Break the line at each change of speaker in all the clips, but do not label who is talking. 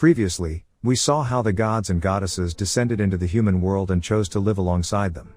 Previously, we saw how the gods and goddesses descended into the human world and chose to live alongside them.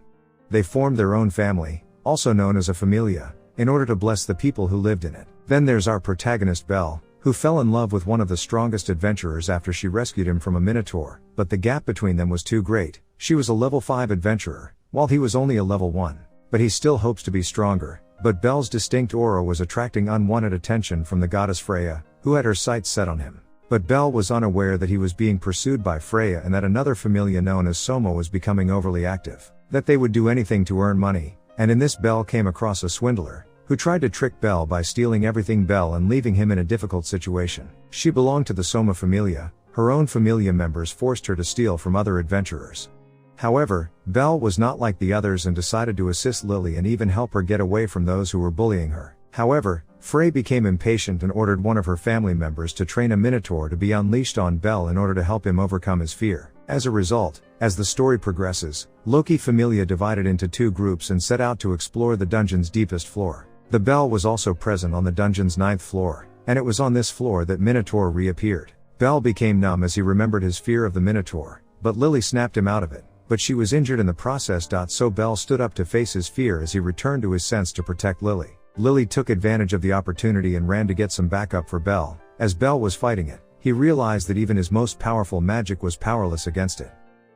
They formed their own family, also known as a familia, in order to bless the people who lived in it. Then there's our protagonist Belle, who fell in love with one of the strongest adventurers after she rescued him from a minotaur, but the gap between them was too great. She was a level 5 adventurer, while he was only a level 1. But he still hopes to be stronger. But Belle's distinct aura was attracting unwanted attention from the goddess Freya, who had her sights set on him. But Belle was unaware that he was being pursued by Freya and that another familia known as Soma was becoming overly active. That they would do anything to earn money, and in this Belle came across a swindler, who tried to trick Belle by stealing everything Belle and leaving him in a difficult situation. She belonged to the Soma familia. Her own familia members forced her to steal from other adventurers. However, Belle was not like the others and decided to assist Lily and even help her get away from those who were bullying her. However, Frey became impatient and ordered one of her family members to train a minotaur to be unleashed on Belle in order to help him overcome his fear. As a result, as the story progresses, Loki familia divided into 2 groups and set out to explore the dungeon's deepest floor. The Belle was also present on the dungeon's 9th floor, and it was on this floor that Minotaur reappeared. Belle became numb as he remembered his fear of the Minotaur, but Lily snapped him out of it. But she was injured in the process. So Belle stood up to face his fear as he returned to his sense to protect Lily. Lily took advantage of the opportunity and ran to get some backup for Belle. As Belle was fighting it, he realized that even his most powerful magic was powerless against it.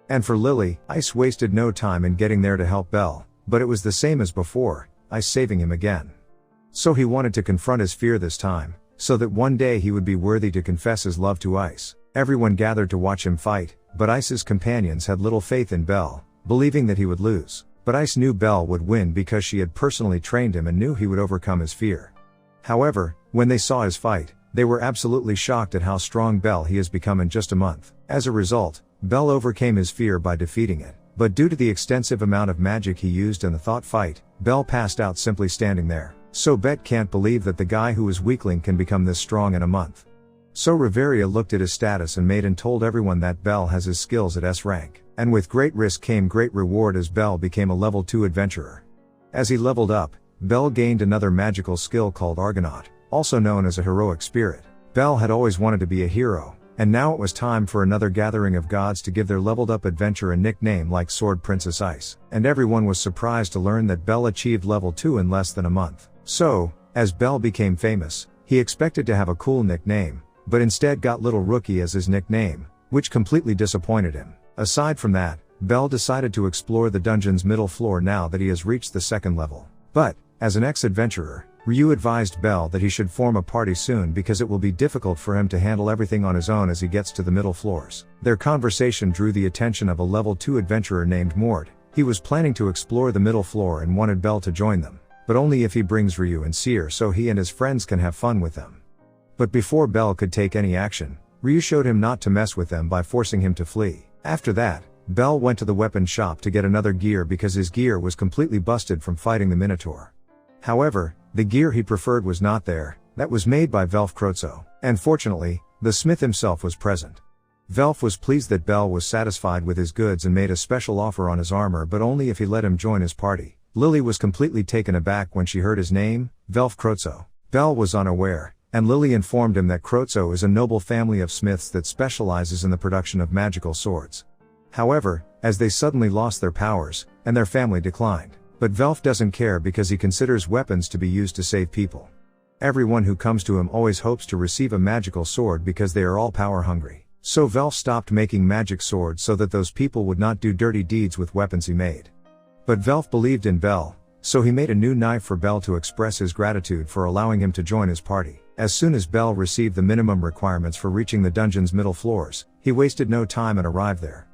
And for Lily, Ice wasted no time in getting there to help Belle, but it was the same as before, Ice saving him again. So he wanted to confront his fear this time, so that one day he would be worthy to confess his love to Ice. Everyone gathered to watch him fight, but Ice's companions had little faith in Belle, believing that he would lose. But Ice knew Belle would win because she had personally trained him and knew he would overcome his fear. However, when they saw his fight, they were absolutely shocked at how strong Belle he has become in just a month. As a result, Belle overcame his fear by defeating it. But due to the extensive amount of magic he used in the thought fight, Belle passed out simply standing there. So Bet can't believe that the guy who is weakling can become this strong in a month. So Riveria looked at his status and made and told everyone that Belle has his skills at S rank. And with great risk came great reward as Belle became a level 2 adventurer. As he leveled up, Belle gained another magical skill called Argonaut, also known as a heroic spirit. Belle had always wanted to be a hero, and now it was time for another gathering of gods to give their leveled up adventurer a nickname like Sword Princess Ice. And everyone was surprised to learn that Belle achieved level 2 in less than a month. So, as Belle became famous, he expected to have a cool nickname, but instead got Little Rookie as his nickname, which completely disappointed him. Aside from that, Belle decided to explore the dungeon's middle floor now that he has reached the 2nd level. But, as an ex-adventurer, Ryu advised Belle that he should form a party soon because it will be difficult for him to handle everything on his own as he gets to the middle floors. Their conversation drew the attention of a level 2 adventurer named Mord. He was planning to explore the middle floor and wanted Belle to join them, but only if he brings Ryu and Seer so he and his friends can have fun with them. But before Belle could take any action, Ryu showed him not to mess with them by forcing him to flee. After that, Belle went to the weapon shop to get another gear because his gear was completely busted from fighting the Minotaur. However, the gear he preferred was not there. That was made by Velf Krotzo. And fortunately, the smith himself was present. Velf was pleased that Belle was satisfied with his goods and made a special offer on his armor, but only if he let him join his party. Lily was completely taken aback when she heard his name, Velf Krotzo. Belle was unaware, and Lily informed him that Krotzo is a noble family of smiths that specializes in the production of magical swords. However, as they suddenly lost their powers, and their family declined. But Velf doesn't care because he considers weapons to be used to save people. Everyone who comes to him always hopes to receive a magical sword because they are all power hungry. So Velf stopped making magic swords so that those people would not do dirty deeds with weapons he made. But Velf believed in Belle, so he made a new knife for Belle to express his gratitude for allowing him to join his party. As soon as Belle received the minimum requirements for reaching the dungeon's middle floors, he wasted no time and arrived there.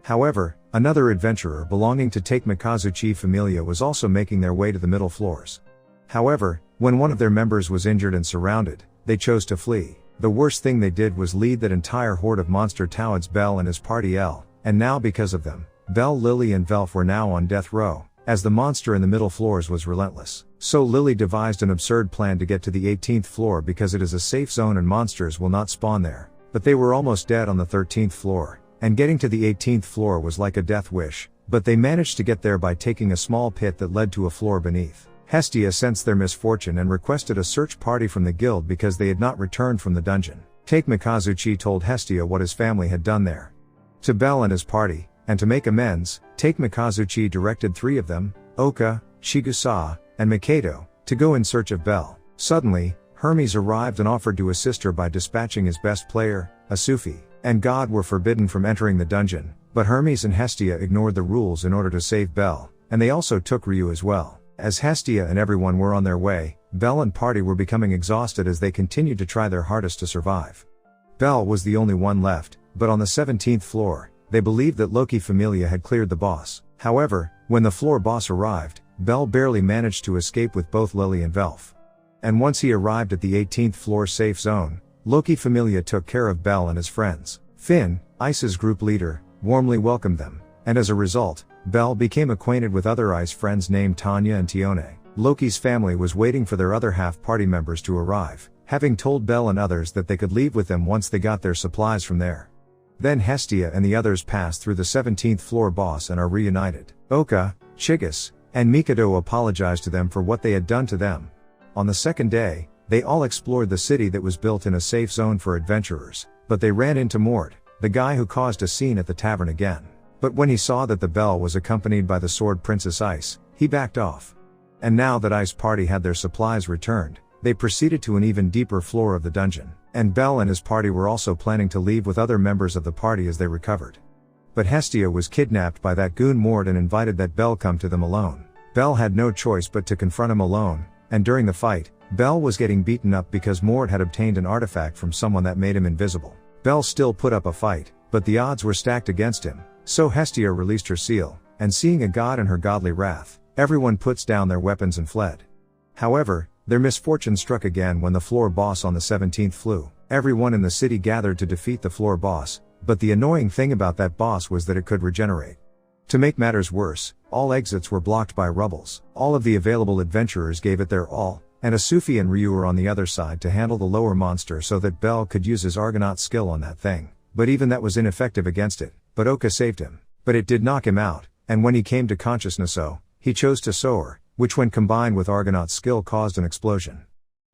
However, another adventurer belonging to Take Mikazuchi familia was also making their way to the middle floors. However, when one of their members was injured and surrounded, they chose to flee. The worst thing they did was lead that entire horde of monster towards Belle and his party L, and now because of them, Belle, Lily and Velf were now on death row, as the monster in the middle floors was relentless. So Lily devised an absurd plan to get to the 18th floor because it is a safe zone and monsters will not spawn there. But they were almost dead on the 13th floor. And getting to the 18th floor was like a death wish, but they managed to get there by taking a small pit that led to a floor beneath. Hestia sensed their misfortune and requested a search party from the guild because they had not returned from the dungeon. Take Mikazuchi told Hestia what his family had done there to Bell and his party, and to make amends, Take Mikazuchi directed 3 of them, Oka, Shigusa, and Mikado, to go in search of Bell. Suddenly, Hermes arrived and offered to assist her by dispatching his best player, Asufi, and God were forbidden from entering the dungeon, but Hermes and Hestia ignored the rules in order to save Bell, and they also took Ryu as well. As Hestia and everyone were on their way, Bell and party were becoming exhausted as they continued to try their hardest to survive. Bell was the only one left, but on the 17th floor, they believed that Loki Familia had cleared the boss. However, when the floor boss arrived, Bell barely managed to escape with both Lily and Velf. And once he arrived at the 18th floor safe zone, Loki Familia took care of Bell and his friends. Finn, Ice's group leader, warmly welcomed them, and as a result, Bell became acquainted with other Ice friends named Tanya and Tione. Loki's family was waiting for their other half party members to arrive, having told Bell and others that they could leave with them once they got their supplies from there. Then Hestia and the others pass through the 17th floor boss and are reunited. Oka, Chigus, and Mikado apologized to them for what they had done to them. On the second day, they all explored the city that was built in a safe zone for adventurers, but they ran into Mort, the guy who caused a scene at the tavern again. But when he saw that the Bell was accompanied by the Sword Princess Ice, he backed off. And now that Ice Party had their supplies returned, they proceeded to an even deeper floor of the dungeon, and Bell and his party were also planning to leave with other members of the party as they recovered. But Hestia was kidnapped by that goon Mort and invited that Bell come to them alone. Bell had no choice but to confront him alone, and during the fight, Bell was getting beaten up because Mort had obtained an artifact from someone that made him invisible. Bell still put up a fight, but the odds were stacked against him, so Hestia released her seal, and seeing a god in her godly wrath, everyone puts down their weapons and fled. However, their misfortune struck again when the floor boss on the 17th flew. Everyone in the city gathered to defeat the floor boss, but the annoying thing about that boss was that it could regenerate. To make matters worse, all exits were blocked by rubbles. All of the available adventurers gave it their all, and Asufi and Ryu were on the other side to handle the lower monster so that Bell could use his Argonaut skill on that thing, but even that was ineffective against it. But Oka saved him. But it did knock him out, and when he came to consciousness he chose to soar, which when combined with Argonaut's skill caused an explosion.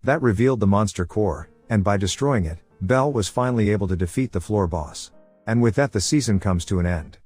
That revealed the monster core, and by destroying it, Bell was finally able to defeat the floor boss. And with that the season comes to an end.